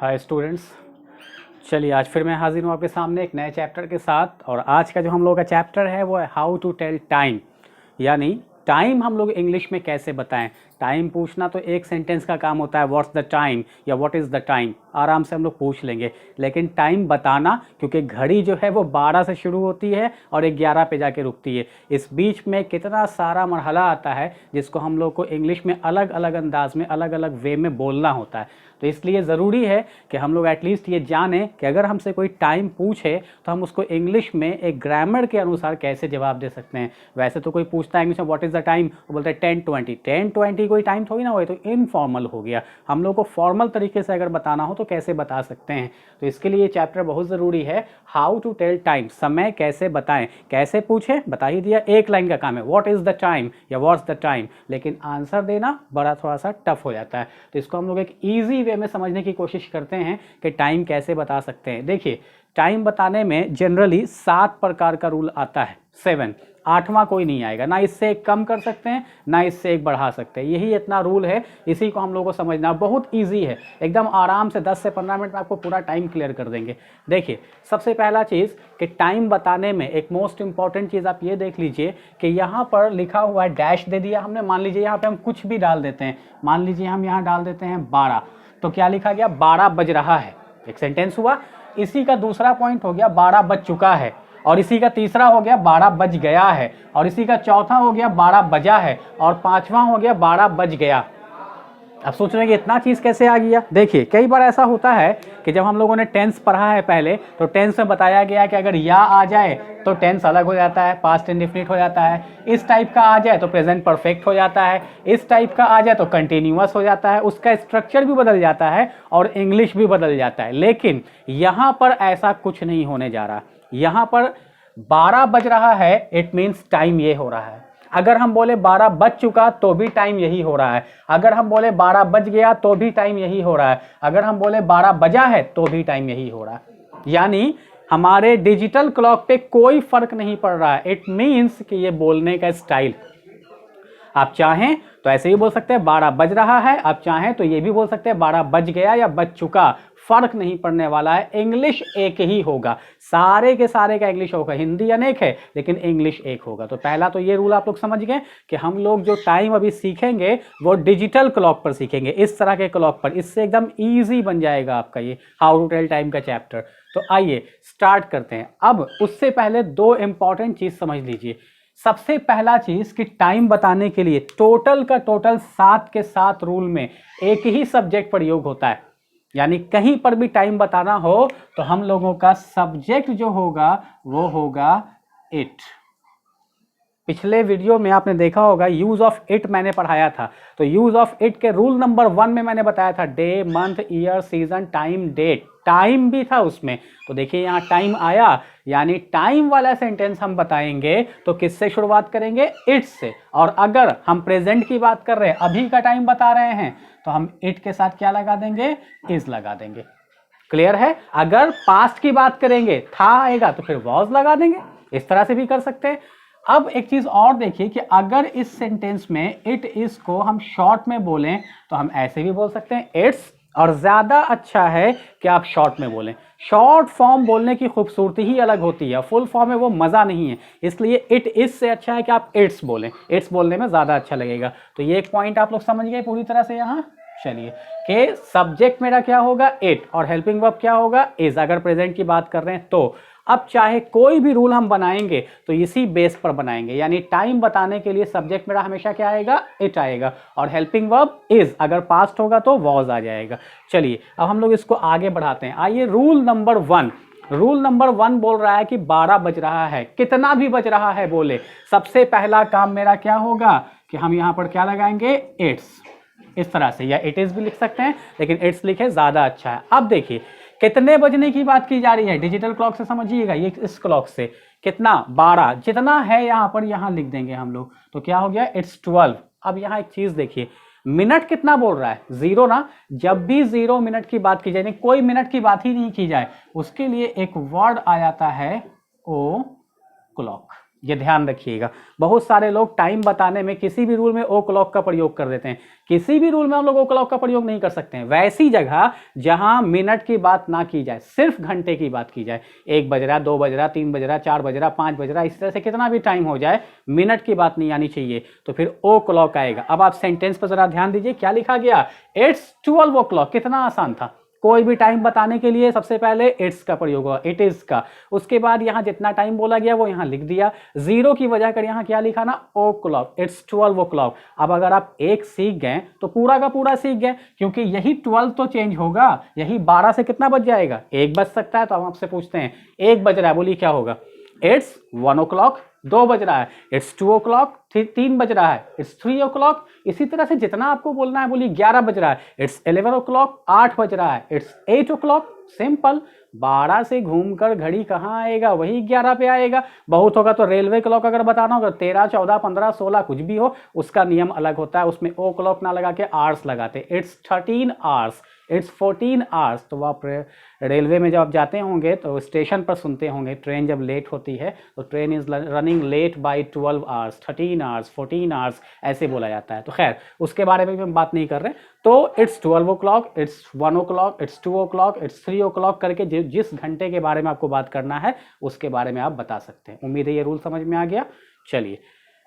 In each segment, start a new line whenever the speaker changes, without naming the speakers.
Hi students, चलिए आज फिर मैं हाजिर हूँ आपके सामने एक नए चैप्टर के साथ। और आज का जो हम लोग का चैप्टर है वो है हाउ टू टेल टाइम, यानी टाइम हम लोग इंग्लिश में कैसे बताएं। टाइम पूछना तो एक सेंटेंस का काम होता है, व्हाट्स द टाइम या व्हाट इज़ द टाइम, आराम से हम लोग पूछ लेंगे। लेकिन टाइम बताना, क्योंकि घड़ी जो है वो 12 से शुरू होती है और 11 पे जाके रुकती है, इस बीच में कितना सारा मरहला आता है जिसको हम लोग को इंग्लिश में अलग अलग अंदाज में अलग अलग वे में बोलना होता है। तो इसलिए ज़रूरी है कि हम लोग एटलीस्ट ये जानें कि अगर हमसे कोई टाइम पूछे तो हम उसको इंग्लिश में एक ग्रामर के अनुसार कैसे जवाब दे सकते हैं। वैसे तो कोई पूछता है इंग्लिश में व्हाट इज़ द टाइम, वो बोलते हैं 10:20। 10:20 कोई टाइम थोड़ी ना हो, तो इनफॉर्मल हो गया। हम लोग को फॉर्मल तरीके से अगर बताना हो तो कैसे बता सकते हैं। तो इसके लिए ये चैप्टर बहुत ज़रूरी है, हाउ टू टेल टाइम, समय कैसे बताएं। कैसे पूछें बता ही दिया, एक लाइन का काम है, व्हाट इज़ द टाइम या व्हाट्स द टाइम, लेकिन आंसर देना बड़ा थोड़ा सा टफ हो जाता है। तो इसको हम लोग एक ईजी वे में समझने की कोशिश करते हैं कि टाइम कैसे बता सकते हैं। देखिए, टाइम बताने में जनरली 7 प्रकार का रूल आता है, 7। 8वां कोई नहीं आएगा, ना इससे एक कम कर सकते हैं ना इससे एक बढ़ा सकते हैं। यही इतना रूल है, इसी को हम लोग को समझना बहुत इजी है। एकदम आराम से 10 से 15 मिनट में आपको पूरा टाइम क्लियर कर देंगे। देखिए, सबसे पहला चीज़ कि टाइम बताने में एक मोस्ट इंपॉर्टेंट चीज़ आप ये देख लीजिए कि यहाँ पर लिखा हुआ है, डैश दे दिया हमने। मान लीजिए यहाँ पे हम कुछ भी डाल देते हैं, मान लीजिए हम यहाँ डाल देते हैं 12, तो क्या लिखा गया, 12 बज रहा है, एक सेंटेंस हुआ। इसी का दूसरा पॉइंट हो गया 12 बज चुका है, और इसी का तीसरा हो गया 12 बज गया है, और इसी का चौथा हो गया 12 बजा है, और पांचवा हो गया 12 बज गया। अब सोच रहे हैं कि इतना चीज़ कैसे आ गया। देखिए, कई बार ऐसा होता है कि जब हम लोगों ने टेंस पढ़ा है पहले, तो टेंस में बताया गया कि अगर या आ जाए तो टेंस अलग हो जाता है, पास्ट इंडेफिनिट हो जाता है। इस टाइप का आ जाए तो प्रेजेंट परफेक्ट हो जाता है। इस टाइप का आ जाए तो कंटिन्यूअस हो जाता है। उसका स्ट्रक्चर भी बदल जाता है और इंग्लिश भी बदल जाता है। लेकिन यहाँ पर ऐसा कुछ नहीं होने जा रहा। यहाँ पर 12 बज रहा है, इट मीन्स टाइम ये हो रहा है। अगर हम बोले 12 बज चुका तो भी टाइम यही हो रहा है। अगर हम बोले 12 बज गया तो भी टाइम यही हो रहा है। अगर हम बोले 12 बजा है तो भी टाइम यही हो रहा है। यानी हमारे डिजिटल क्लॉक पे कोई फर्क नहीं पड़ रहा है। इट मीन्स कि ये बोलने का स्टाइल, आप चाहें तो ऐसे ही बोल सकते हैं 12 बज रहा है, आप चाहें तो ये भी बोल सकते हैं 12 बज गया या बज चुका, फर्क नहीं पड़ने वाला है। इंग्लिश एक ही होगा, सारे के सारे का इंग्लिश होगा। हिंदी अनेक है लेकिन इंग्लिश एक होगा। तो पहला तो ये रूल आप लोग समझ गए कि हम लोग जो टाइम अभी सीखेंगे वो डिजिटल क्लॉक पर सीखेंगे, इस तरह के क्लॉक पर। इससे एकदम ईजी बन जाएगा आपका ये हाउ टू टेल टाइम का चैप्टर। तो आइए स्टार्ट करते हैं। अब उससे पहले 2 इंपॉर्टेंट चीज समझ लीजिए। सबसे पहला चीज कि टाइम बताने के लिए टोटल का टोटल 7 के 7 रूल में एक ही सब्जेक्ट प्रयोग होता है। यानी कहीं पर भी टाइम बताना हो तो हम लोगों का सब्जेक्ट जो होगा वो होगा इट। पिछले वीडियो में आपने देखा होगा यूज ऑफ इट मैंने पढ़ाया था। तो यूज ऑफ इट के रूल नंबर 1 में मैंने बताया था day, month, year, season, time, date. Time भी था उसमें। तो देखिए यहाँ टाइम आया, यानी टाइम वाला सेंटेंस हम बताएंगे तो किससे शुरुआत करेंगे, इट से। और अगर हम प्रेजेंट की बात कर रहे हैं, अभी का टाइम बता रहे हैं, तो हम इट के साथ क्या लगा देंगे, इज लगा देंगे। क्लियर है। अगर पास्ट की बात करेंगे, था आएगा तो फिर वॉज लगा देंगे। इस तरह से भी कर सकते हैं। अब एक चीज और देखिए कि अगर इस सेंटेंस में इट इज को हम शॉर्ट में बोलें तो हम ऐसे भी बोल सकते हैं इट्स, और ज्यादा अच्छा है कि आप शॉर्ट में बोलें। शॉर्ट फॉर्म बोलने की खूबसूरती ही अलग होती है, फुल फॉर्म में वो मजा नहीं है। इसलिए इट इज से अच्छा है कि आप इट्स बोलें, इट्स बोलने में ज्यादा अच्छा लगेगा। तो ये एक पॉइंट आप लोग समझ गए पूरी तरह से यहाँ। चलिए कि सब्जेक्ट मेरा क्या होगा, इट, और हेल्पिंग वर्ब क्या होगा, इज, अगर प्रेजेंट की बात कर रहे हैं तो। अब चाहे कोई भी रूल हम बनाएंगे तो इसी बेस पर बनाएंगे। यानी टाइम बताने के लिए सब्जेक्ट मेरा हमेशा क्या आएगा, इट आएगा, और हेल्पिंग वर्ब इज, अगर पास्ट होगा तो वॉज आ जाएगा। चलिए अब हम लोग इसको आगे बढ़ाते हैं। आइए रूल नंबर 1। रूल नंबर 1 बोल रहा है कि 12 बज रहा है, कितना भी बज रहा है बोले। सबसे पहला काम मेरा क्या होगा कि हम यहाँ पर क्या लगाएंगे, इट्स, इस तरह से, या इट इज भी लिख सकते हैं लेकिन इट्स लिखे ज्यादा अच्छा है। अब देखिए कितने बजने की बात की जा रही है, डिजिटल क्लॉक से समझिएगा, ये इस क्लॉक से कितना, 12, जितना है यहाँ पर यहाँ लिख देंगे हम लोग, तो क्या हो गया, इट्स 12। अब यहाँ एक चीज देखिए, मिनट कितना बोल रहा है, 0 ना। जब भी 0 मिनट की बात की जाए, कोई मिनट की बात ही नहीं की जाए, उसके लिए एक वर्ड आ जाता है ओ क्लॉक। ये ध्यान रखिएगा। बहुत सारे लोग टाइम बताने में किसी भी रूल में ओ क्लॉक का प्रयोग कर देते हैं। किसी भी रूल में हम लोग ओ क्लॉक का प्रयोग नहीं कर सकते हैं। वैसी जगह जहां मिनट की बात ना की जाए, सिर्फ घंटे की बात की जाए, 1 बज रहा, 2 बज रहा, 3 बज रहा, 4 बज रहा, 5 बज रहा, इस तरह से कितना भी टाइम हो जाए, मिनट की बात नहीं आनी चाहिए, तो फिर ओ क्लॉक आएगा। अब आप सेंटेंस पर जरा ध्यान दीजिए, क्या लिखा गया, इट्स 12 ओ क्लॉक। कितना आसान था। कोई भी टाइम बताने के लिए सबसे पहले इट्स का प्रयोग हुआ, इट इज का, उसके बाद यहां जितना टाइम बोला गया वो यहां लिख दिया, जीरो की वजह कर यहां क्या लिखा ना, ओ क्लॉक, इट्स 12 ओ क्लॉक। अब अगर आप एक सीख गए तो पूरा का पूरा सीख गए, क्योंकि यही 12 तो चेंज होगा, यही 12 से कितना बज जाएगा, 1 बज सकता है। तो हम आपसे पूछते हैं 1 बज रहा है, बोलिए क्या होगा, इट्स 1 ओ क्लॉक, 2 बज रहा है, इट्स 2 ओ क्लॉक, 3 बज रहा है, इट्स 3 ओ क्लॉक। इसी तरह से जितना आपको बोलना है बोलिए, 11 बज रहा है, इट्स 11 ओ क्लॉक, 8 बज रहा है, इट्स 8 ओ क्लॉक। सिंपल। 12 से घूमकर घड़ी कहाँ आएगा, वही 11 पे आएगा। बहुत होगा तो रेलवे क्लॉक अगर बताना होगा, 13, 14, 15, 16 कुछ भी हो, उसका नियम अलग होता है, उसमें ओ क्लॉक ना लगा के आवर्स लगाते, इट्स 13 आवर्स, इट्स 14 आवर्स। तो आप रेलवे में जब आप जाते होंगे तो स्टेशन पर सुनते होंगे, ट्रेन जब लेट होती है तो train is running late by 12 hours, 13 hours, 14 hours, ऐसे बोला जाता है। तो खैर उसके बारे में भी हम बात नहीं कर रहे। तो it's 12 o'clock, it's 1 o'clock, it's 2 o'clock, it's 3 o'clock करके जिस घंटे के बारे में आपको बात करना है उसके बारे में आप बता सकते हैं। उम्मीद है ये रूल समझ में आ गया। चलिए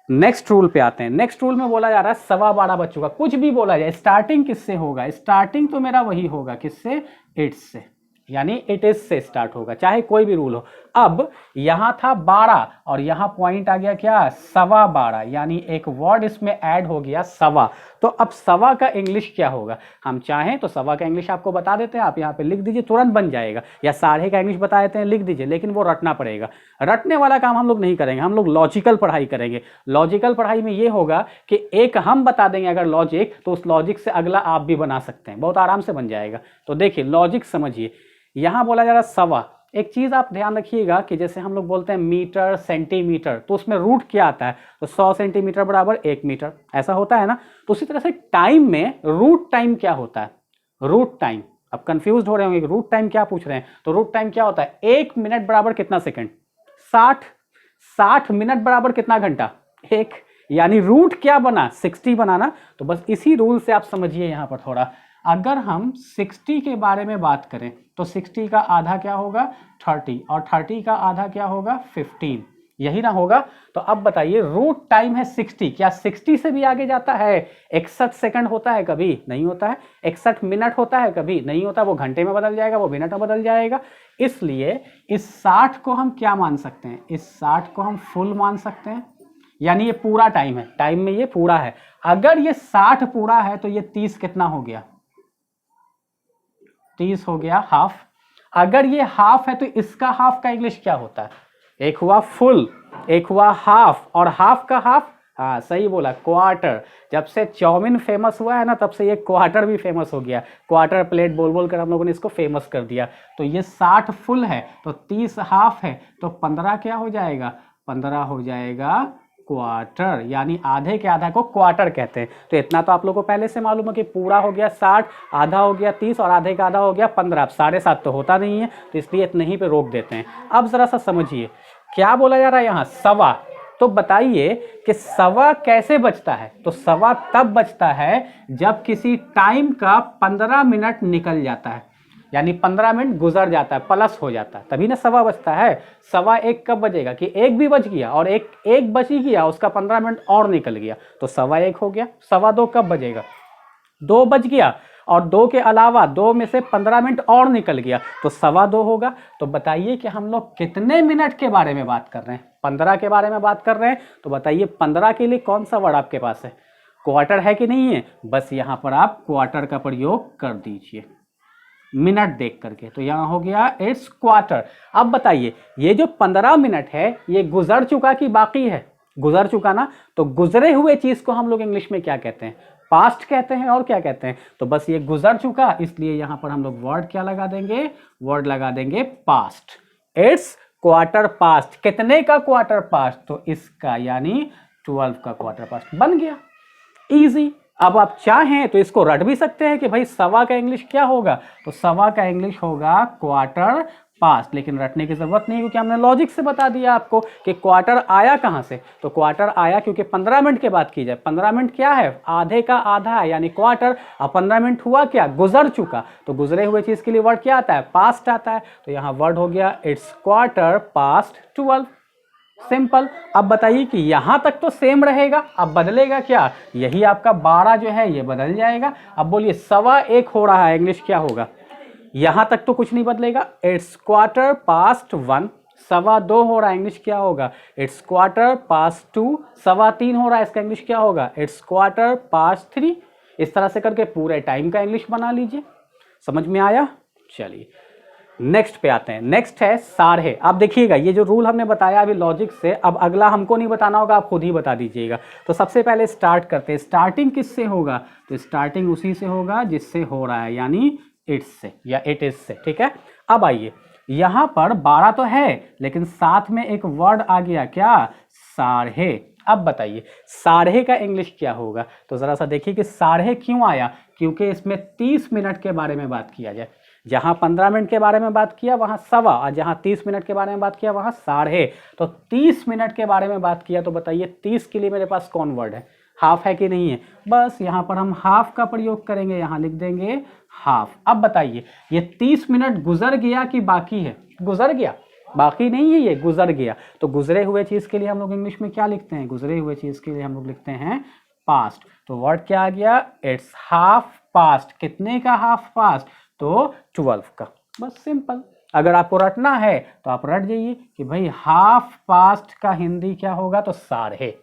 नेक्स्ट रूल पे आते हैं। नेक्स्ट रूल में बोला जा रहा है 12:15 बज चुका। कुछ भी बोला जाए, स्टार्टिंग किससे होगा, स्टार्टिंग तो मेरा वही होगा, किससे, इट्स से, यानी इट इज से स्टार्ट होगा, चाहे कोई भी रूल हो। अब यहां था 12 और यहां पॉइंट आ गया क्या, 12:15, यानी एक वर्ड इसमें ऐड हो गया, सवा। तो अब सवा का इंग्लिश क्या होगा, हम चाहें तो सवा का इंग्लिश आपको बता देते हैं, आप यहाँ पे लिख दीजिए, तुरंत बन जाएगा। या साढ़े का इंग्लिश बता देते हैं, लिख दीजिए, लेकिन वो रटना पड़ेगा। रटने वाला काम हम लोग नहीं करेंगे, हम लोग लॉजिकल पढ़ाई करेंगे। लॉजिकल पढ़ाई में ये होगा कि एक हम बता देंगे अगर लॉजिक, तो उस लॉजिक से अगला आप भी बना सकते हैं, बहुत आराम से बन जाएगा। तो देखिए लॉजिक समझिए, यहां बोला जा रहा सवा। एक चीज आप ध्यान रखिएगा कि जैसे हम लोग बोलते हैं मीटर, सेंटीमीटर, तो उसमें रूट क्या आता है, तो 100 सेंटीमीटर बराबर 1 मीटर, ऐसा होता है ना। तो उसी तरह से टाइम में रूट टाइम क्या होता है, रूट टाइम, अब कंफ्यूज हो रहे होंगे रूट टाइम क्या पूछ रहे हैं, तो रूट टाइम क्या होता है, 1 मिनट बराबर कितना सेकंड, 60 मिनट बराबर कितना घंटा, 1, यानी रूट क्या बना, 60 बनाना। तो बस इसी रूल से आप समझिए यहां पर थोड़ा, अगर हम 60 के बारे में बात करें तो 60 का आधा क्या होगा, 30, और 30 का आधा क्या होगा, 15, यही ना होगा। तो अब बताइए रूट टाइम है 60, क्या 60 से भी आगे जाता है, 61 सेकंड होता है, कभी नहीं होता है, 61 मिनट होता है, कभी नहीं होता, वो घंटे में बदल जाएगा, वो मिनट में बदल जाएगा। इसलिए इस 60 को हम क्या मान सकते हैं, इस 60 को हम फुल मान सकते हैं, यानी ये पूरा टाइम है, टाइम में ये पूरा है। अगर ये 60 पूरा है तो ये 30 कितना हो गया, 30 हो गया हाफ। अगर ये हाफ है तो इसका हाफ का इंग्लिश क्या होता है, एक हुआ फुल, एक हुआ हाफ, और हाफ का हाफ, हाँ सही बोला, क्वार्टर। जब से चाउमीन फेमस हुआ है ना, तब से ये क्वार्टर भी फेमस हो गया, क्वार्टर प्लेट बोल बोल कर हम लोगों ने इसको फेमस कर दिया। तो ये 60 फुल है तो 30 हाफ है, तो 15 क्या हो जाएगा, 15 हो जाएगा क्वार्टर, यानी आधे के आधा को क्वार्टर कहते हैं। तो इतना तो आप लोगों को पहले से मालूम है कि पूरा हो गया 60, आधा हो गया 30, और आधे का आधा हो गया 15। अब 7.5 तो होता नहीं है, तो इसलिए इतने ही पे रोक देते हैं। अब जरा सा समझिए क्या बोला जा रहा है यहाँ, सवा। तो बताइए कि सवा कैसे बचता है, तो सवा तब बचता है जब किसी टाइम का 15 मिनट निकल जाता है, यानी 15 मिनट गुजर जाता है, प्लस हो जाता है, तभी ना सवा बचता है। सवा एक कब बजेगा कि एक भी बच गया और एक बच ही गया, उसका 15 मिनट और निकल गया, तो सवा एक हो गया। सवा दो कब बजेगा, 2 बज गया और 2 के अलावा 2 में से 15 मिनट और निकल गया, तो सवा 2 होगा। तो बताइए कि हम लोग कितने मिनट के बारे में बात कर रहे हैं, 15 के बारे में बात कर रहे हैं। तो बताइए 15 के लिए कौन सा वर्ड आपके पास है, क्वार्टर है कि नहीं है, बस यहां पर आप क्वार्टर का प्रयोग कर दीजिए मिनट देख करके। तो यहां हो गया इट्स क्वार्टर। अब बताइए ये जो 15 मिनट है ये गुजर चुका कि बाकी है, गुजर चुका ना। तो गुजरे हुए चीज को हम लोग इंग्लिश में क्या कहते हैं, पास्ट कहते हैं, और क्या कहते हैं, तो बस ये गुजर चुका, इसलिए यहां पर हम लोग वर्ड क्या लगा देंगे, वर्ड लगा देंगे पास्ट। इट्स क्वार्टर पास्ट, कितने का क्वार्टर पास्ट, तो इसका, यानी 12 का क्वार्टर पास्ट बन गया, इजी। अब आप चाहें तो इसको रट भी सकते हैं कि भाई सवा का इंग्लिश क्या होगा, तो सवा का इंग्लिश होगा क्वार्टर पास्ट, लेकिन रटने की जरूरत नहीं क्योंकि हमने लॉजिक से बता दिया आपको कि क्वार्टर आया कहाँ से। तो क्वार्टर आया क्योंकि 15 मिनट के बाद की जाए। 15 मिनट क्या है, आधे का आधा है यानी क्वार्टर। अब 15 मिनट हुआ क्या, गुजर चुका। तो गुजरे हुए चीज के लिए वर्ड क्या आता है, पास्ट आता है। तो यहाँ वर्ड हो गया इट्स क्वार्टर पास्ट 12। सिंपल। अब बताइए कि यहां तक तो सेम रहेगा, अब बदलेगा क्या, यही आपका 12 जो है ये बदल जाएगा। अब बोलिए 1:15 हो रहा है, इंग्लिश क्या होगा, यहां तक तो कुछ नहीं बदलेगा, इट्स क्वार्टर पास्ट 1। 2:15 हो रहा है, इंग्लिश क्या होगा, इट्स क्वार्टर पास्ट 2। 3:15 हो रहा है, इसका इंग्लिश क्या होगा, इट्स क्वार्टर पास्ट 3। इस तरह से करके पूरे टाइम का इंग्लिश बना लीजिए। समझ में आया। चलिए नेक्स्ट पे आते हैं। नेक्स्ट है सारहे। आप देखिएगा ये जो रूल हमने बताया अभी लॉजिक से, अब अगला हमको नहीं बताना होगा, आप खुद ही बता दीजिएगा। तो सबसे पहले स्टार्ट करते हैं। स्टार्टिंग किससे होगा, तो स्टार्टिंग उसी से होगा जिससे हो रहा है, यानी इट्स से या इट इज से। ठीक है। अब आइए यहां पर 12 तो है लेकिन साथ में एक वर्ड आ गया, क्या, सारहे। अब बताइए सारहे का इंग्लिश क्या होगा, तो जरा सा देखिए कि सारहे क्यों आया, क्योंकि इसमें 30 मिनट के बारे में बात किया जाए। जहां 15 मिनट के बारे में बात किया वहां 1:15, और जहां 30 मिनट के बारे में बात किया वहां 12:30। तो 30 मिनट के बारे में बात किया, तो बताइए 30 के लिए मेरे पास कौन वर्ड है, हाफ है कि नहीं है। बस यहां पर हम हाफ का प्रयोग करेंगे, यहां लिख देंगे हाफ। अब बताइए ये 30 मिनट गुजर गया कि बाकी है, गुजर गया, बाकी नहीं है, ये गुजर गया। तो गुजरे हुए चीज के लिए हम लोग इंग्लिश में क्या लिखते हैं, गुजरे हुए चीज के लिए हम लोग लिखते हैं पास्ट। तो वर्ड क्या आ गया, इट्स हाफ पास्ट। कितने का हाफ पास्ट, तो 12 का। बस सिंपल। अगर आपको रटना है तो आप रट जाइए कि भाई हाफ पास्ट का हिंदी क्या होगा, तो सारहे।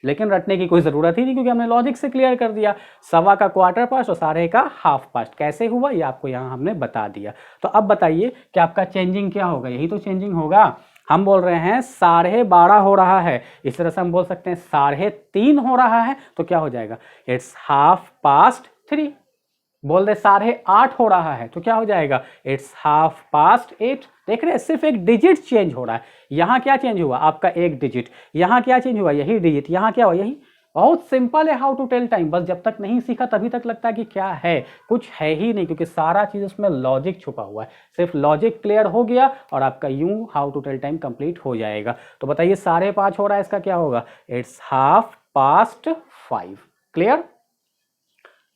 लेकिन रटने की कोई जरूरत ही नहीं क्योंकि हमने लॉजिक से क्लियर कर दिया। 1:15 का क्वार्टर पास्ट और 12:30 का हाफ पास्ट कैसे हुआ ये आपको यहाँ हमने बता दिया। तो अब बताइए कि आपका चेंजिंग क्या होगा, यही तो चेंजिंग होगा। हम बोल रहे हैं 12:30 हो रहा है, इस तरह से हम बोल सकते हैं 3:30 हो रहा है, तो क्या हो जाएगा, इट्स हाफ पास्ट 3। बोल दे 8:30 हो रहा है, तो क्या हो जाएगा, इट्स हाफ पास्ट 8। देख रहे हैं सिर्फ एक डिजिट चेंज हो रहा है। यहाँ क्या चेंज हुआ, आपका एक डिजिट। यहाँ क्या चेंज हुआ, यही डिजिट। यहाँ क्या हुआ, यही। बहुत सिंपल है हाउ टू टेल टाइम। बस जब तक नहीं सीखा तभी तक लगता है कि क्या है, कुछ है ही नहीं, क्योंकि सारा चीज उसमें लॉजिक छुपा हुआ है। सिर्फ लॉजिक क्लियर हो गया और आपका यूं how to tell time complete हो जाएगा। तो बताइए 5:30 हो रहा है, इसका क्या होगा, इट्स हाफ पास्ट 5। क्लियर,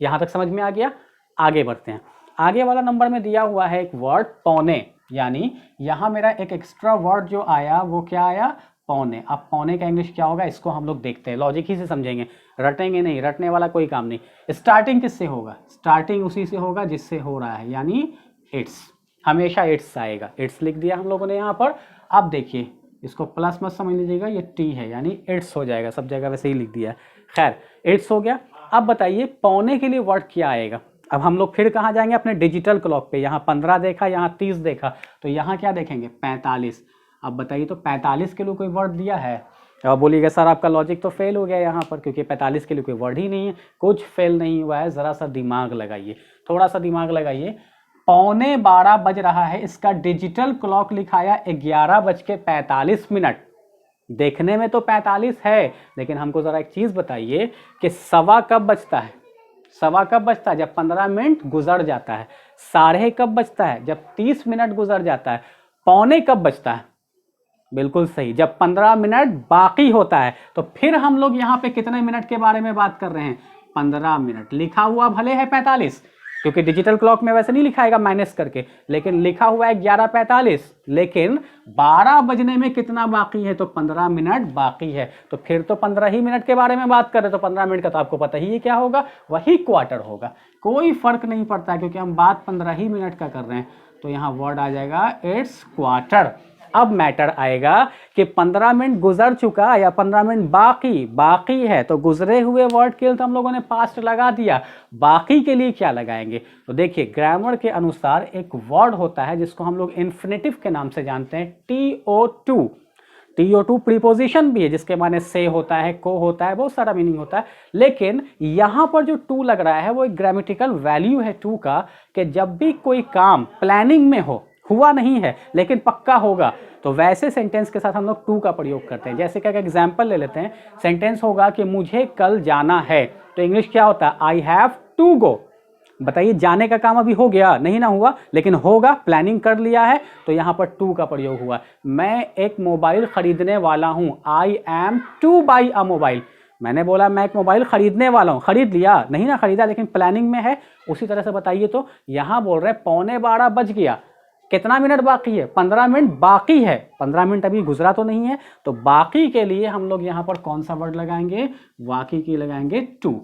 यहां तक समझ में आ गया। आगे बढ़ते हैं। आगे वाला नंबर में दिया हुआ है एक वर्ड पौने, यानी यहां मेरा एक एक्स्ट्रा वर्ड जो आया वो क्या आया, पौने। अब पौने का इंग्लिश क्या होगा, इसको हम लोग देखते हैं, लॉजिक ही से समझेंगे, रटेंगे नहीं, रटने वाला कोई काम नहीं। स्टार्टिंग किससे होगा, स्टार्टिंग उसी से होगा जिससे हो रहा है, यानी इट्स। हमेशा इट्स आएगा, इट्स लिख दिया हम लोगों ने यहाँ पर। अब देखिए इसको प्लस मत समझ लीजिएगा, ये टी है यानी इट्स हो जाएगा, सब जगह वैसे ही लिख दिया है। खैर इट्स हो गया। अब बताइए पौने के लिए वर्ड क्या आएगा। अब हम लोग फिर कहाँ जाएंगे, अपने डिजिटल क्लॉक पे। यहाँ 15 देखा, यहाँ 30 देखा, तो यहाँ क्या देखेंगे, 45। अब बताइए तो 45 के लिए कोई वर्ड दिया है। अब बोलिएगा सर आपका लॉजिक तो फेल हो गया यहाँ पर, क्योंकि 45 के लिए कोई वर्ड ही नहीं है। कुछ फेल नहीं हुआ है, ज़रा सा दिमाग लगाइए, थोड़ा सा दिमाग लगाइए। 11:15 बज रहा है, इसका डिजिटल क्लॉक लिखाया 11:45। देखने में तो 45 है, लेकिन हमको ज़रा एक चीज़ बताइए कि सवा कब बजता है, सवा कब बजता है, जब 15 मिनट गुजर जाता है। साढ़े कब बजता है, जब 30 मिनट गुजर जाता है। पौने कब बजता है, बिल्कुल सही, जब 15 मिनट बाकी होता है। तो फिर हम लोग यहाँ पे कितने मिनट के बारे में बात कर रहे हैं, 15 मिनट। लिखा हुआ भले है 45, क्योंकि डिजिटल क्लॉक में वैसे नहीं लिखाएगा माइनस करके, लेकिन लिखा हुआ है 11:45, लेकिन 12 बजने में कितना बाकी है, तो 15 मिनट बाकी है। तो फिर तो 15 ही मिनट के बारे में बात कर रहे, तो 15 मिनट का तो आपको पता ही है क्या होगा, वही क्वार्टर होगा। कोई फर्क नहीं पड़ता क्योंकि हम बात 15 ही मिनट का कर रहे हैं। तो यहाँ वर्ड आ जाएगा इट्स क्वार्टर। अब मैटर आएगा कि 15 मिनट गुजर चुका या 15 मिनट बाकी है, तो गुजरे हुए वर्ड के लिए तो हम लोगों ने पास्ट लगा दिया, बाकी के लिए क्या लगाएंगे। तो देखिए ग्रामर के अनुसार एक वर्ड होता है जिसको हम लोग इन्फिनेटिव के नाम से जानते हैं, TO2। TO2 प्रीपोजिशन भी है जिसके माने से होता है, को होता है, बहुत सारा मीनिंग होता है। लेकिन यहाँ पर जो टू लग रहा है वो एक ग्रामेटिकल वैल्यू है टू का, कि जब भी कोई काम प्लानिंग में हो, हुआ नहीं है लेकिन पक्का होगा, तो वैसे सेंटेंस के साथ हम लोग टू का प्रयोग करते हैं। जैसे क्या एग्जाम्पल ले लेते हैं, सेंटेंस होगा कि मुझे कल जाना है, तो इंग्लिश क्या होता है, आई हैव टू गो। बताइए, जाने का काम अभी हो गया नहीं ना हुआ, लेकिन होगा, प्लानिंग कर लिया है, तो यहाँ पर टू का प्रयोग हुआ। मैं एक मोबाइल खरीदने वाला हूँ, I am two by a mobile. मैंने बोला मैं एक मोबाइल खरीदने वाला हूँ, खरीद लिया नहीं ना खरीदा, लेकिन प्लानिंग में है। उसी तरह से बताइए, तो यहाँ बोल रहे 11:15 बज गया, कितना मिनट बाकी है? 15 मिनट बाकी है, 15 मिनट अभी गुजरा तो नहीं है, तो बाकी के लिए हम लोग यहाँ पर कौन सा वर्ड लगाएंगे? बाकी की लगाएंगे टू,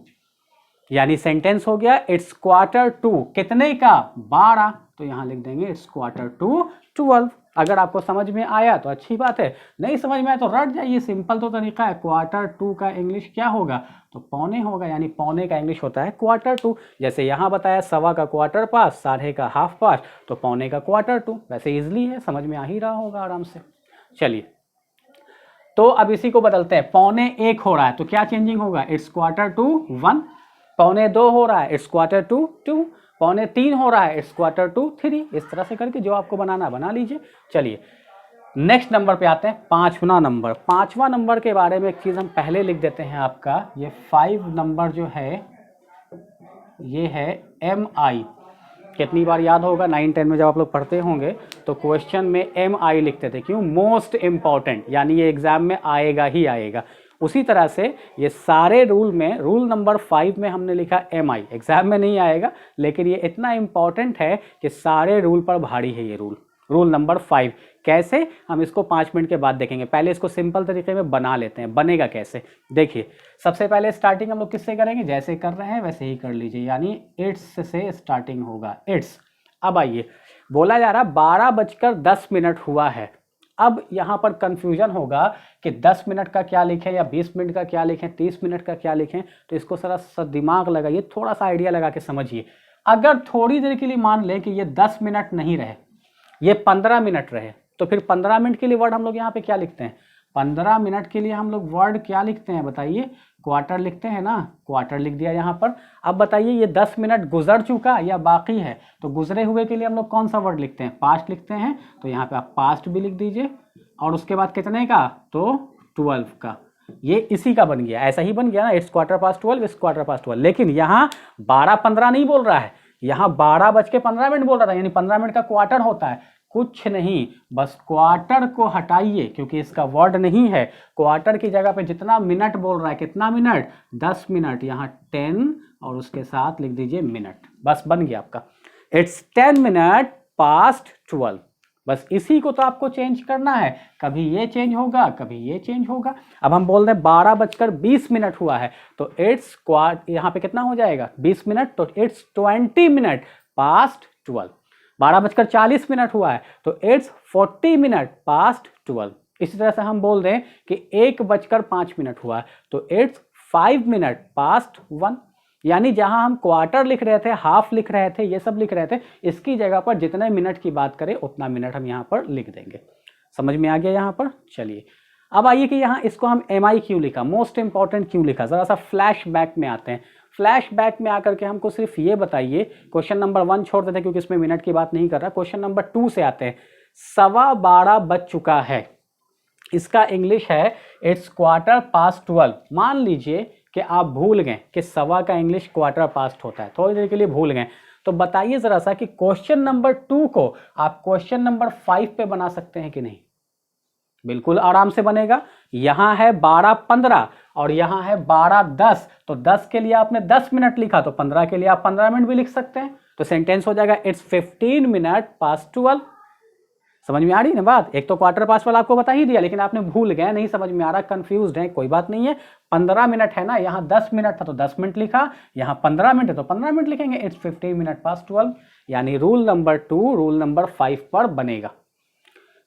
यानी सेंटेंस हो गया इट्स क्वार्टर टू, कितने का? 12, तो यहां लिख देंगे इट्स क्वार्टर टू 12। अगर आपको समझ में आया तो अच्छी बात है, नहीं समझ में आया तो रट जाइए, सिंपल तो तरीका है। क्वार्टर टू का इंग्लिश क्या होगा? तो पौने होगा, यानी पौने का इंग्लिश होता है क्वार्टर टू। जैसे यहां बताया सवा का क्वार्टर पास, साढ़े का हाफ पास, तो पौने का क्वार्टर टू। वैसे इजली है, समझ में आ ही रहा होगा आराम से। चलिए, तो अब इसी को बदलते हैं, 1:15 हो रहा है तो क्या चेंजिंग होगा? It's quarter to 1। 1:15 हो रहा है, इट्स क्वार्टर टू 2। 2:45 हो रहा है, इट्स क्वार्टर टू 3। इस तरह से करके जो आपको बनाना बना लीजिए। चलिए नेक्स्ट नंबर पे आते हैं, 5वां नंबर। 5वां नंबर के बारे में एक चीज़ हम पहले लिख देते हैं, आपका ये 5 नंबर जो है ये है MI। कितनी बार याद होगा 9-10 में जब आप लोग पढ़ते होंगे तो क्वेश्चन में MI लिखते थे, क्यों? मोस्ट इम्पॉर्टेंट, यानी ये एग्जाम में आएगा ही आएगा। उसी तरह से ये सारे रूल में रूल नंबर 5 में हमने लिखा MI, एग्जाम में नहीं आएगा, लेकिन ये इतना इंपॉर्टेंट है कि सारे रूल पर भारी है ये रूल नंबर 5। कैसे? हम इसको 5 मिनट के बाद देखेंगे। पहले इसको सिंपल तरीके में बना लेते हैं, बनेगा कैसे देखिए। सबसे पहले स्टार्टिंग हम लोग किससे करेंगे? जैसे कर रहे हैं वैसे ही कर लीजिए, यानी इट्स से स्टार्टिंग होगा, इट्स। अब आइए, बोला जा रहा 12:10 हुआ है। अब यहाँ पर कंफ्यूजन होगा कि 10 मिनट का क्या लिखें या 20 मिनट का क्या लिखें, 30 मिनट का क्या लिखें, तो इसको सा दिमाग लगाइए, थोड़ा सा आइडिया लगा के समझिए। अगर थोड़ी देर के लिए मान लें कि ये 10 मिनट नहीं रहे, ये 15 मिनट रहे, तो फिर 15 मिनट के लिए वर्ड हम लोग यहाँ पे क्या लिखते हैं? 15 मिनट के लिए हम लोग वर्ड क्या लिखते हैं बताइए? क्वार्टर लिखते हैं ना, क्वार्टर लिख दिया यहाँ पर। अब बताइए ये 10 मिनट गुजर चुका या बाकी है? तो गुजरे हुए के लिए हम लोग कौन सा वर्ड लिखते हैं? पास्ट लिखते हैं, तो यहाँ पे आप पास्ट भी लिख दीजिए। और उसके बाद कितने का? तो 12 का। ये इसी का बन गया, ऐसा ही बन गया ना, it's quarter past 12, it's quarter past 12। लेकिन यहाँ 12:15 नहीं बोल रहा है, यहाँ 12:15 बोल रहा था, यानी 15 मिनट का क्वार्टर होता है। कुछ नहीं, बस क्वार्टर को हटाइए क्योंकि इसका वर्ड नहीं है। क्वार्टर की जगह पे जितना मिनट बोल रहा है, कितना मिनट? 10 मिनट, यहाँ 10 और उसके साथ लिख दीजिए मिनट, बस बन गया आपका इट्स 10 मिनट पास्ट 12। बस इसी को तो आपको चेंज करना है, कभी ये चेंज होगा कभी ये चेंज होगा। अब हम बोल रहे हैं 12:20 हुआ है, तो इट्स यहाँ पे कितना हो जाएगा? 20 मिनट, तो इट्स 20 मिनट पास्ट 12। 12:40 हुआ है, तो इट्स 40 मिनट पास्ट 12। इसी तरह से हम बोल रहे हैं कि 1:05 हुआ है, तो इट्स 5 मिनट पास्ट 1। यानी जहां हम क्वार्टर लिख रहे थे, हाफ लिख रहे थे, ये सब लिख रहे थे, इसकी जगह पर जितने मिनट की बात करें उतना मिनट हम यहाँ पर लिख देंगे। समझ में आ गया यहाँ पर? चलिए अब आइए कि यहाँ इसको हम MI क्यों लिखा, मोस्ट इंपॉर्टेंट क्यों लिखा, जरा सा फ्लैश बैक में आते हैं। फ्लैश बैक में आकर के हमको सिर्फ ये बताइए, क्वेश्चन नंबर 1 छोड़ देते हैं क्योंकि इसमें मिनट की बात नहीं कर रहा। क्वेश्चन नंबर 2 से आते हैं। 12:15 बज चुका है, इसका इंग्लिश है इट्स क्वार्टर पास्ट 12। मान लीजिए कि आप भूल गए कि सवा का इंग्लिश क्वार्टर पास्ट होता है, थोड़ी देर के लिए भूल गए, तो बताइए जरा सा कि क्वेश्चन नंबर 2 को आप क्वेश्चन नंबर 5 पे बना सकते हैं कि नहीं? बिल्कुल आराम से बनेगा। यहां है 12:15 और यहां है 12:10, तो 10 के लिए आपने 10 मिनट लिखा, तो 15 के लिए आप 15 मिनट भी लिख सकते हैं, तो सेंटेंस हो जाएगा इट्स 15 मिनट पास्ट 12। समझ में आ रही ना बात? एक तो क्वार्टर पास्ट वाला आपको बता ही दिया, लेकिन आपने भूल गए, नहीं समझ में आ रहा, कंफ्यूज्ड है, कोई बात नहीं है। 15 मिनट है ना, यहाँ 10 मिनट था तो 10 मिनट लिखा, यहाँ 15 मिनट है तो 15 मिनट लिखेंगे, इट्स 15 मिनट पास्ट 12। यानी रूल नंबर 2 रूल नंबर 5 पर बनेगा।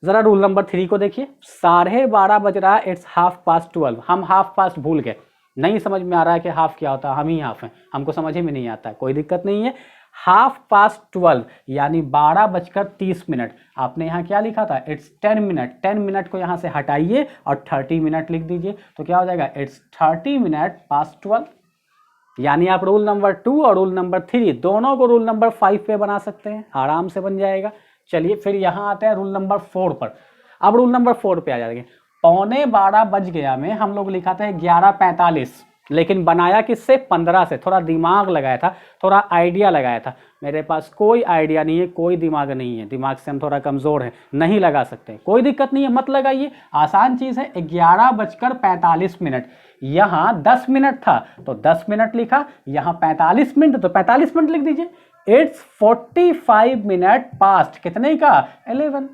जरा रूल नंबर 3 को देखिए, 12:30 बज रहा है, इट्स हाफ पास्ट 12। हम हाफ पास्ट भूल गए, नहीं समझ में आ रहा है कि हाफ क्या होता है, हम ही हाफ हैं, हमको समझ में नहीं आता है, कोई दिक्कत नहीं है। हाफ पास्ट 12 यानी 12:30। आपने यहाँ क्या लिखा था? It's 10 minute. 10 मिनट को यहाँ से हटाइए और 30 मिनट लिख दीजिए, तो क्या हो जाएगा? It's 30 minute past 12। यानी आप रूल नंबर 2 और रूल नंबर 3 दोनों को रूल नंबर 5 पे बना सकते हैं, आराम से बन जाएगा। चलिए फिर यहाँ आते हैं रूल नंबर 4 पर। अब रूल नंबर 4 पे आ जाएंगे। 11:15 बज गया में हम लोग लिखा था 11:45, लेकिन बनाया किससे? 15 से। थोड़ा दिमाग लगाया था, थोड़ा आइडिया लगाया था। मेरे पास कोई आइडिया नहीं है, कोई दिमाग नहीं है, दिमाग से हम थोड़ा कमज़ोर हैं, नहीं लगा सकते, कोई दिक्कत नहीं है, मत लगाइए, आसान चीज़ है। 11:45। यहाँ 10 मिनट था तो 10 मिनट लिखा, यहाँ 45 मिनट तो 45 मिनट लिख दीजिए। इट्स 45 मिनट पास्ट, कितने का? 11,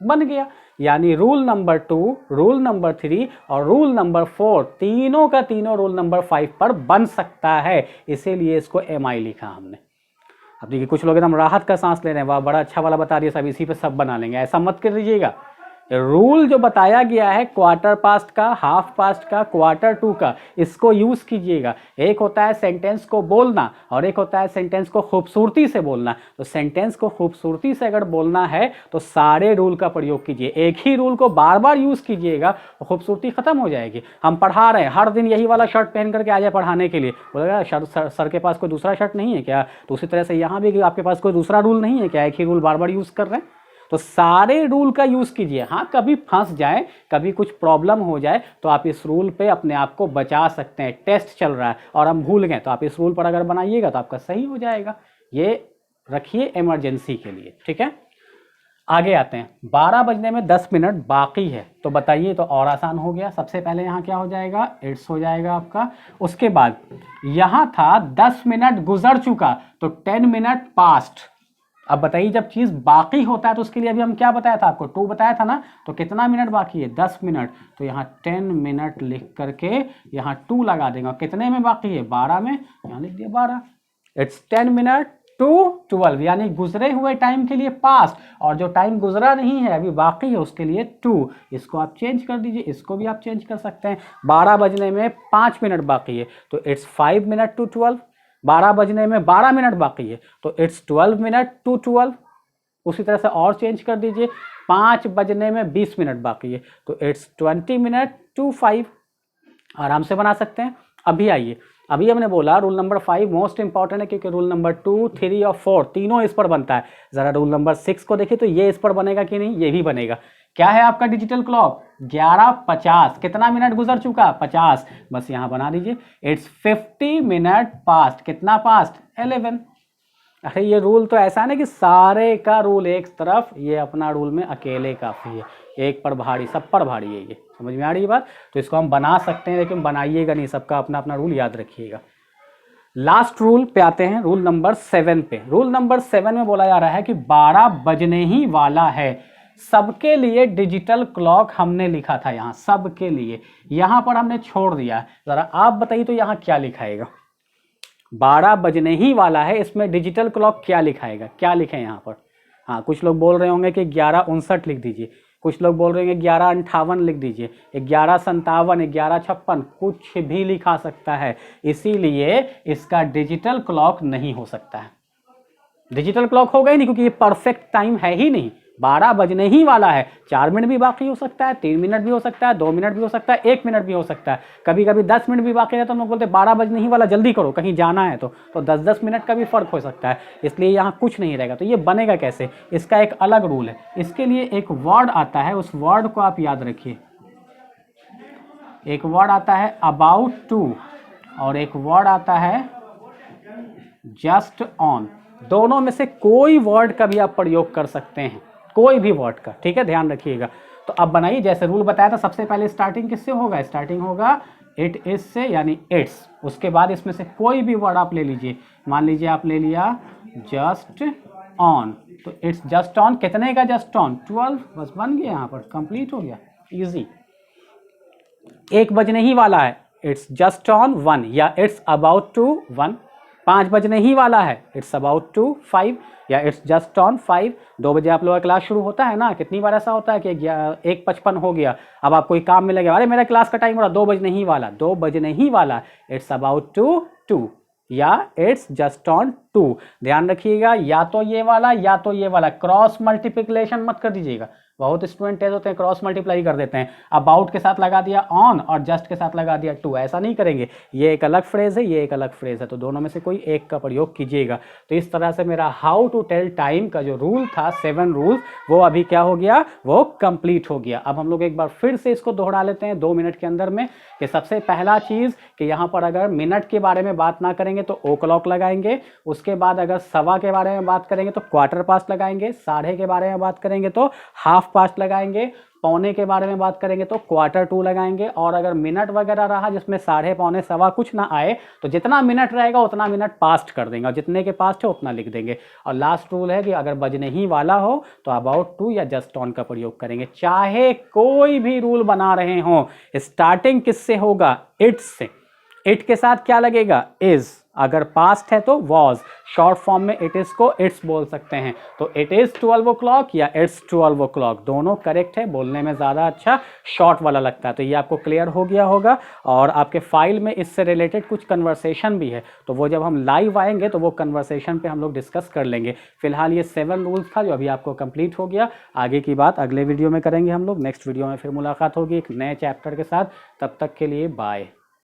बन गया। यानी रूल नंबर 2, रूल नंबर 3 और रूल नंबर 4 तीनों का तीनों रूल नंबर 5 पर बन सकता है, इसीलिए इसको MI लिखा हमने। अब देखिए कुछ लोग एकदम राहत का सांस ले रहे हैं, वाह बड़ा अच्छा वाला बता दिया, सब इसी पे सब बना लेंगे, ऐसा मत कर दीजिएगा। रूल जो बताया गया है क्वार्टर पास्ट का, हाफ पास्ट का, क्वार्टर टू का, इसको यूज कीजिएगा। एक होता है सेंटेंस को बोलना और एक होता है सेंटेंस को खूबसूरती से बोलना। तो सेंटेंस को खूबसूरती से अगर बोलना है तो सारे रूल का प्रयोग कीजिए, एक ही रूल को बार बार यूज कीजिएगा, खूबसूरती खत्म हो जाएगी। हम पढ़ा रहे हैं, हर दिन यही वाला शर्ट पहन करके आ जाए पढ़ाने के लिए, बोलेगा सर के पास कोई दूसरा शर्ट नहीं है क्या? तो उसी तरह से यहाँ भी आपके पास कोई दूसरा रूल नहीं है क्या? एक ही रूल बार बार यूज कर रहे हैं, तो सारे रूल का यूज कीजिए। हाँ, कभी फंस जाए, कभी कुछ प्रॉब्लम हो जाए तो आप इस रूल पे अपने आप को बचा सकते हैं। टेस्ट चल रहा है और हम भूल गए तो आप इस रूल पर अगर बनाइएगा तो आपका सही हो जाएगा। ये रखिए इमरजेंसी के लिए, ठीक है। आगे आते हैं, 12 बजने में 10 मिनट बाकी है, तो बताइए, तो और आसान हो गया। सबसे पहले यहाँ क्या हो जाएगा? इट्स हो जाएगा आपका। उसके बाद यहाँ था 10 मिनट गुजर चुका तो 10 मिनट पास्ट। अब बताइए, जब चीज बाकी होता है तो उसके लिए अभी हम क्या बताया था आपको? 2 बताया था ना, तो कितना मिनट बाकी है? 10 मिनट। तो यहाँ 10 मिनट लिख करके यहाँ 2 लगा देंगे। कितने में बाकी है? 12 में, यहाँ लिख दिया 12। इट्स 10 मिनट टू 12, यानी गुजरे हुए टाइम के लिए पास्ट, और जो टाइम गुजरा नहीं है अभी बाकी है उसके लिए 2। इसको आप चेंज कर दीजिए, इसको भी आप चेंज कर सकते हैं। 12 बजने में 5 मिनट बाकी है तो इट्स 5 मिनट टू 12। 12 बजने में 12 मिनट बाकी है तो इट्स 12 मिनट टू 12। उसी तरह से और चेंज कर दीजिए, 5 बजने में 20 मिनट बाकी है तो इट्स 20 मिनट टू 5। आराम से बना सकते हैं। अभी आइए, अभी हमने बोला रूल नंबर 5 मोस्ट इंपॉर्टेंट है, क्योंकि रूल नंबर 2, 3 और 4 तीनों इस पर बनता है। ज़रा रूल नंबर 6 को देखिए तो ये इस पर बनेगा कि नहीं? ये भी बनेगा। क्या है आपका डिजिटल क्लॉक? 11:50। कितना मिनट गुजर चुका? 50। बस यहाँ बना दीजिए, इट्स 50 मिनट पास्ट। कितना पास्ट? 11। अरे ये रूल तो ऐसा है ना कि सारे का रूल एक तरफ, ये अपना रूल में अकेले काफ़ी है, एक पर भारी, सब पर भारी है। ये समझ में आ रही है बात? तो इसको हम बना सकते हैं लेकिन बनाइएगा नहीं, सबका अपना अपना रूल याद रखिएगा। लास्ट रूल पे आते हैं, रूल नंबर 7 पे। रूल नंबर 7 में बोला जा रहा है कि 12 बजने ही वाला है। सबके लिए डिजिटल क्लॉक हमने लिखा था यहाँ, सबके लिए, यहाँ पर हमने छोड़ दिया। ज़रा आप बताइए तो यहाँ क्या लिखाएगा? 12 बजने ही वाला है, इसमें डिजिटल क्लॉक क्या लिखाएगा? क्या लिखें यहाँ पर? हाँ, कुछ लोग बोल रहे होंगे कि 11:59 लिख दीजिए, कुछ लोग बोल रहे हैं 11:58 लिख दीजिए, 11:57, 11:56, कुछ भी लिखा सकता है। इसीलिए इसका डिजिटल क्लॉक नहीं हो सकता है। डिजिटल क्लॉक होगा ही नहीं क्योंकि ये परफेक्ट टाइम है ही नहीं। 12 बजने ही वाला है, 4 मिनट भी बाकी हो सकता है, 3 मिनट भी हो सकता है, 2 मिनट भी हो सकता है, 1 मिनट भी हो सकता है, कभी कभी 10 मिनट भी बाकी रहता है तो हम लोग बोलते हैं 12 बजने ही वाला, जल्दी करो कहीं जाना है, तो 10-10 मिनट का भी फर्क हो सकता है। इसलिए यहाँ कुछ नहीं रहेगा। तो ये बनेगा कैसे? इसका एक अलग रूल है। इसके लिए एक वर्ड आता है, उस वर्ड को आप याद रखिए। एक वर्ड आता है अबाउट टू और एक वर्ड आता है जस्ट ऑन। दोनों में से कोई वर्ड का भी आप प्रयोग कर सकते हैं, कोई भी वर्ड का, ठीक है, ध्यान रखिएगा। तो अब बनाइए, जैसे रूल बताया था, सबसे पहले स्टार्टिंग किससे होगा? स्टार्टिंग होगा इट इज से, यानी इट्स। उसके बाद इसमें से कोई भी वर्ड आप ले लीजिए। मान लीजिए आप ले लिया जस्ट ऑन, तो इट्स जस्ट ऑन। कितने का जस्ट ऑन? 12। बस बन गया, यहाँ पर कंप्लीट हो गया, इजी। 1 बजने ही वाला है, इट्स जस्ट ऑन 1 या इट्स अबाउट टू 1। 5 बजने ही वाला है, इट्स अबाउट टू 5 या इट्स जस्ट ऑन 5। 2 बजे आप लोगों का क्लास शुरू होता है ना, कितनी बार ऐसा होता है कि 1:55 हो गया, अब आप कोई काम में लगे, अरे मेरा क्लास का टाइम हो रहा, 2 बजने ही वाला, 2 बजने ही वाला, इट्स अबाउट टू 2 या इट्स जस्ट ऑन 2। ध्यान रखिएगा, या तो ये वाला या तो ये वाला, क्रॉस मल्टीप्लिकेशन मत कर दीजिएगा। बहुत स्टूडेंट तेज होते हैं, क्रॉस मल्टीप्लाई कर देते हैं, अबाउट के साथ लगा दिया ऑन और जस्ट के साथ लगा दिया टू, ऐसा नहीं करेंगे। ये एक अलग फ्रेज है, ये एक अलग फ्रेज है, तो दोनों में से कोई एक का प्रयोग कीजिएगा। तो इस तरह से मेरा हाउ टू टेल टाइम का जो रूल था 7 रूल, वो अभी क्या हो गया, वो कंप्लीट हो गया। अब हम लोग एक बार फिर से इसको दोहरा लेते हैं 2 मिनट के अंदर में, कि सबसे पहला चीज़ कि यहाँ पर अगर मिनट के बारे में बात ना करेंगे तो ओ क्लॉक लगाएंगे, उसके बाद अगर सवा के बारे में बात करेंगे तो क्वार्टर पास्ट लगाएंगे, साढ़े के बारे में बात करेंगे तो हाफ पास्ट लगाएंगे, पौने के बारे में बात करेंगे तो क्वार्टर टू लगाएंगे, और अगर मिनट वगैरह रहा जिसमें साढ़े पौने सवा कुछ ना आए तो जितना मिनट रहेगा उतना मिनट पास्ट कर देंगे और जितने के पास्ट है उतना लिख देंगे। और लास्ट रूल है कि अगर बजने ही वाला हो तो अबाउट टू या जस्ट ऑन का प्रयोग करेंगे। चाहे कोई भी रूल बना रहे हो, स्टार्टिंग किससे होगा, इट्स से। इट के साथ क्या लगेगा, इज। अगर पास्ट है तो वॉज, शॉर्ट फॉर्म में इट इज को इट्स बोल सकते हैं, तो इट इज 12 o'clock या इट्स 12 o'clock, दोनों करेक्ट है। बोलने में ज़्यादा अच्छा शॉर्ट वाला लगता है। तो ये आपको क्लियर हो गया होगा। और आपके फाइल में इससे रिलेटेड कुछ कन्वर्सेशन भी है, तो वो जब हम लाइव आएंगे तो वो कन्वर्सेशन पे हम लोग डिस्कस कर लेंगे। फिलहाल ये 7 रूल्स था जो अभी आपको कंप्लीट हो गया। आगे की बात अगले वीडियो में करेंगे हम लोग। नेक्स्ट वीडियो में फिर मुलाकात होगी एक नए चैप्टर के साथ। तब तक के लिए बाय।